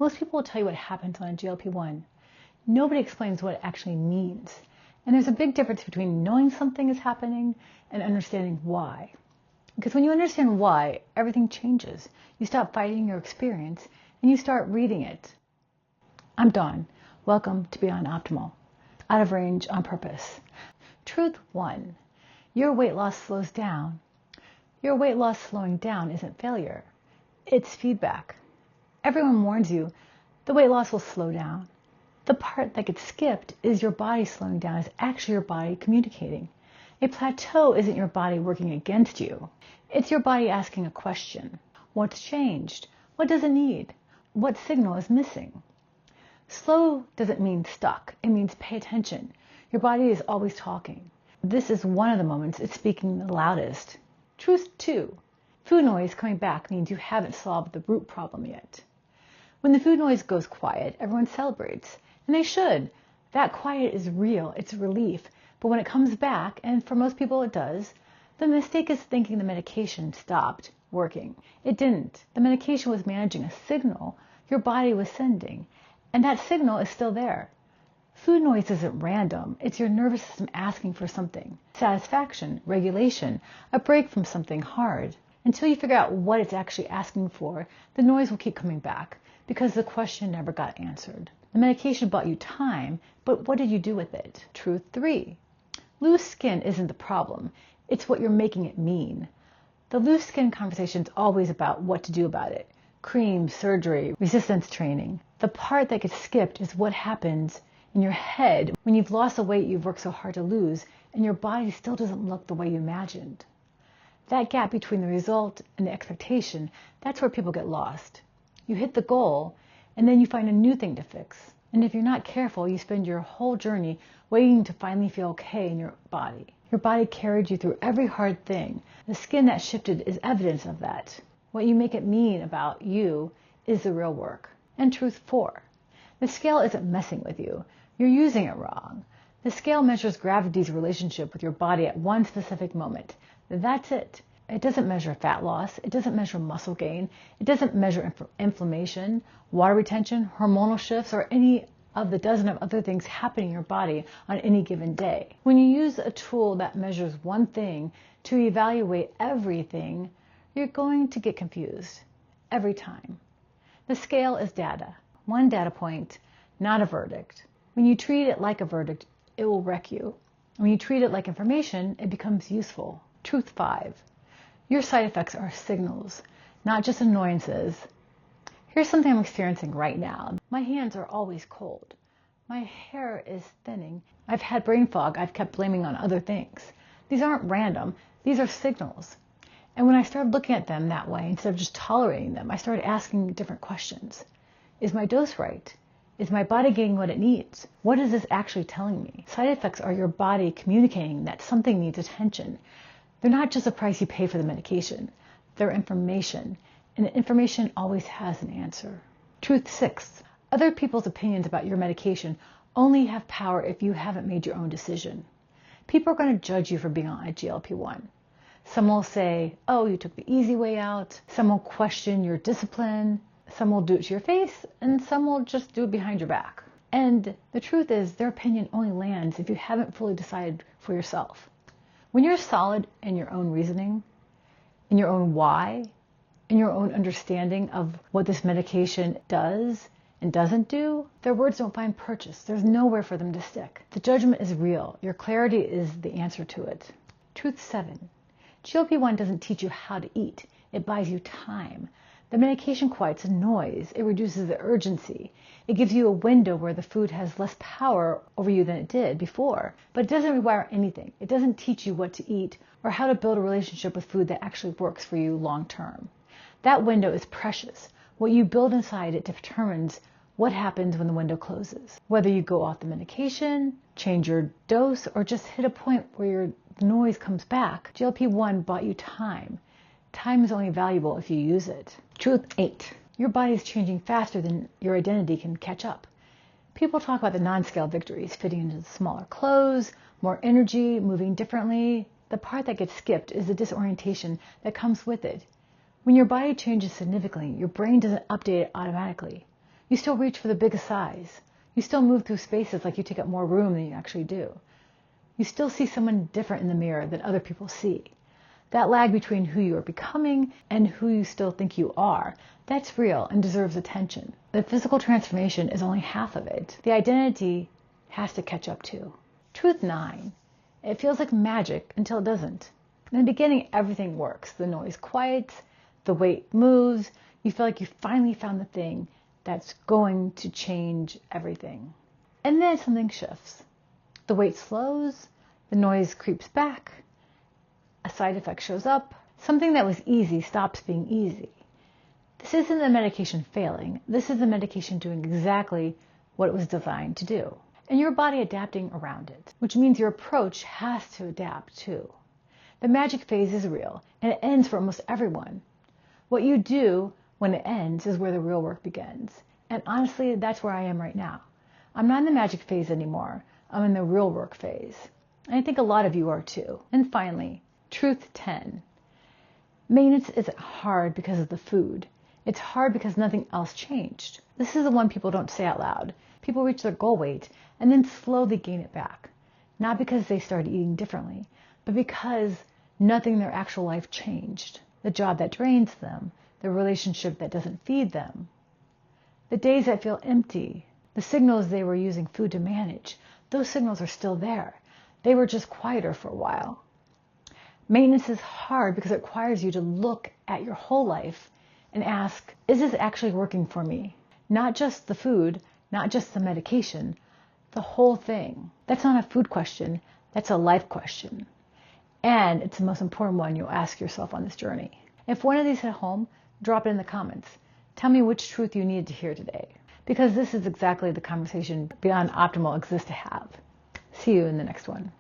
Most people will tell you what happens on a GLP-1. Nobody explains what it actually means. And there's a big difference between knowing something is happening and understanding why. Because when you understand why, everything changes. You stop fighting your experience and you start reading it. I'm Dawn. Welcome to Beyond Optimal. Out of range on purpose. Truth 1. Your weight loss slows down. Your weight loss slowing down isn't failure. It's feedback. Everyone warns you the weight loss will slow down. The part that gets skipped is your body slowing down is actually your body communicating. A plateau isn't your body working against you. It's your body asking a question. What's changed? What does it need? What signal is missing? Slow doesn't mean stuck. It means pay attention. Your body is always talking. This is one of the moments it's speaking the loudest. Truth 2. Food noise coming back means you haven't solved the root problem yet. When the food noise goes quiet, everyone celebrates. And they should. That quiet is real. It's relief. But when it comes back, and for most people it does, the mistake is thinking the medication stopped working. It didn't. The medication was managing a signal your body was sending. And that signal is still there. Food noise isn't random. It's your nervous system asking for something. Satisfaction, regulation, a break from something hard. Until you figure out what it's actually asking for, the noise will keep coming back because the question never got answered. The medication bought you time, but what did you do with it? Truth 3. Loose skin isn't the problem. It's what you're making it mean. The loose skin conversation is always about what to do about it. Cream, surgery, resistance training. The part that gets skipped is what happens in your head when you've lost the weight you've worked so hard to lose and your body still doesn't look the way you imagined. That gap between the result and the expectation, that's where people get lost. You hit the goal and then you find a new thing to fix. And if you're not careful, you spend your whole journey waiting to finally feel okay in your body. Your body carried you through every hard thing. The skin that shifted is evidence of that. What you make it mean about you is the real work. And truth 4. The scale isn't messing with you. You're using it wrong. The scale measures gravity's relationship with your body at one specific moment. That's it. It doesn't measure fat loss. It doesn't measure muscle gain. It doesn't measure inflammation, water retention, hormonal shifts, or any of the dozen of other things happening in your body on any given day. When you use a tool that measures one thing to evaluate everything, you're going to get confused every time. The scale is data. One data point, not a verdict. When you treat it like a verdict, it will wreck you. When you treat it like information, it becomes useful. Truth 5. Your side effects are signals, not just annoyances. Here's something I'm experiencing right now. My hands are always cold. My hair is thinning. I've had brain fog I've kept blaming on other things. These aren't random. These are signals. And when I started looking at them that way, instead of just tolerating them, I started asking different questions. Is my dose right? Is my body getting what it needs? What is this actually telling me? Side effects are your body communicating that something needs attention. They're not just a price you pay for the medication. They're information. And information always has an answer. Truth 6. Other people's opinions about your medication only have power if you haven't made your own decision. People are going to judge you for being on a GLP-1. Some will say, oh, you took the easy way out. Some will question your discipline. Some will do it to your face, and some will just do it behind your back. And the truth is, their opinion only lands if you haven't fully decided for yourself. When you're solid in your own reasoning, in your own why, in your own understanding of what this medication does and doesn't do, their words don't find purchase. There's nowhere for them to stick. The judgment is real. Your clarity is the answer to it. Truth 7. GLP-1 doesn't teach you how to eat. It buys you time. The medication quiets the noise. It reduces the urgency. It gives you a window where the food has less power over you than it did before. But it doesn't require anything. It doesn't teach you what to eat or how to build a relationship with food that actually works for you long term. That window is precious. What you build inside it determines what happens when the window closes. Whether you go off the medication, change your dose, or just hit a point where your noise comes back, GLP-1 bought you time. Time is only valuable if you use it. Truth 8. Your body is changing faster than your identity can catch up. People talk about the non-scale victories, fitting into smaller clothes, more energy, moving differently. The part that gets skipped is the disorientation that comes with it. When your body changes significantly, your brain doesn't update it automatically. You still reach for the biggest size. You still move through spaces like you take up more room than you actually do. You still see someone different in the mirror than other people see. That lag between who you are becoming and who you still think you are, that's real and deserves attention. The physical transformation is only half of it. The identity has to catch up too. Truth 9. It feels like magic until it doesn't. In the beginning, everything works. The noise quiets, the weight moves. You feel like you finally found the thing that's going to change everything. And then something shifts. The weight slows, the noise creeps back, a side effect shows up, something that was easy stops being easy. This isn't the medication failing. This is the medication doing exactly what it was designed to do. And your body adapting around it, which means your approach has to adapt too. The magic phase is real, and it ends for almost everyone. What you do when it ends is where the real work begins. And honestly, that's where I am right now. I'm not in the magic phase anymore. I'm in the real work phase. And I think a lot of you are too. And finally, truth 10. Maintenance is hard because of the food. It's hard because nothing else changed. This is the one people don't say out loud. People reach their goal weight and then slowly gain it back. Not because they started eating differently, but because nothing in their actual life changed. The job that drains them, the relationship that doesn't feed them, the days that feel empty, the signals they were using food to manage, those signals are still there. They were just quieter for a while. Maintenance is hard because it requires you to look at your whole life and ask, is this actually working for me? Not just the food, not just the medication, the whole thing. That's not a food question, that's a life question. And it's the most important one you'll ask yourself on this journey. If one of these hit home, drop it in the comments. Tell me which truth you needed to hear today. Because this is exactly the conversation Beyond Optimal exists to have. See you in the next one.